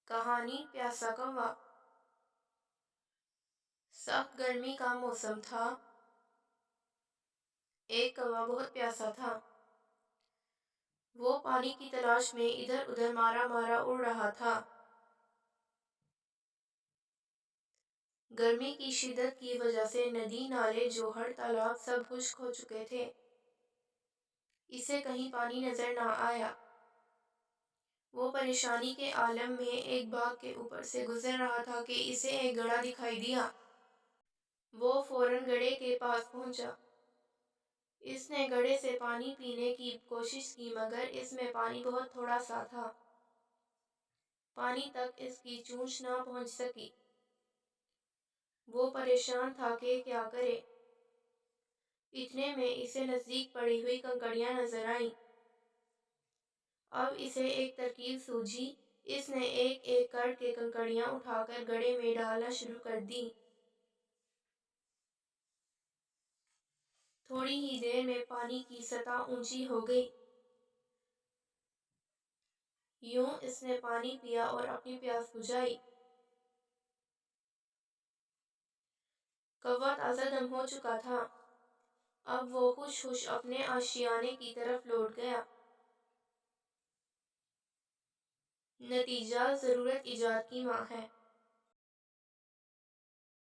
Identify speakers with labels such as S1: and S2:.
S1: کہانی پیاسا کوا۔ سخت گرمی کا موسم تھا۔ ایک کوا بہت پیاسا تھا۔ وہ پانی کی تلاش میں ادھر ادھر مارا مارا اڑ رہا تھا۔ گرمی کی شدت کی وجہ سے ندی، نالے، جوہر، تالاب سب خشک ہو چکے تھے۔ اسے کہیں پانی نظر نہ آیا۔ وہ پریشانی کے عالم میں ایک باغ کے اوپر سے گزر رہا تھا کہ اسے ایک گڑھا دکھائی دیا۔ وہ فوراً گڑھے کے پاس پہنچا۔ اس نے گڑھے سے پانی پینے کی کوشش کی مگر اس میں پانی بہت تھوڑا سا تھا۔ پانی تک اس کی چونچ نہ پہنچ سکی۔ وہ پریشان تھا کہ کیا کرے۔ اتنے میں اسے نزدیک پڑی ہوئی کنکریاں نظر آئیں۔ اب اسے ایک ترکیب سوجھی۔ اس نے ایک ایک کر کے کنکریاں اٹھا کر گڑھے میں ڈالنا شروع کر دیں۔ تھوڑی ہی دیر میں پانی کی سطح اونچی ہو گئی۔ یوں اس نے پانی پیا اور اپنی پیاس بجھائی۔ کوا تازہ دم ہو چکا تھا۔ اب وہ خوش خوش اپنے آشیانے کی طرف لوٹ گیا۔ نتیجہ ضرورت ایجاد کی ماں ہے۔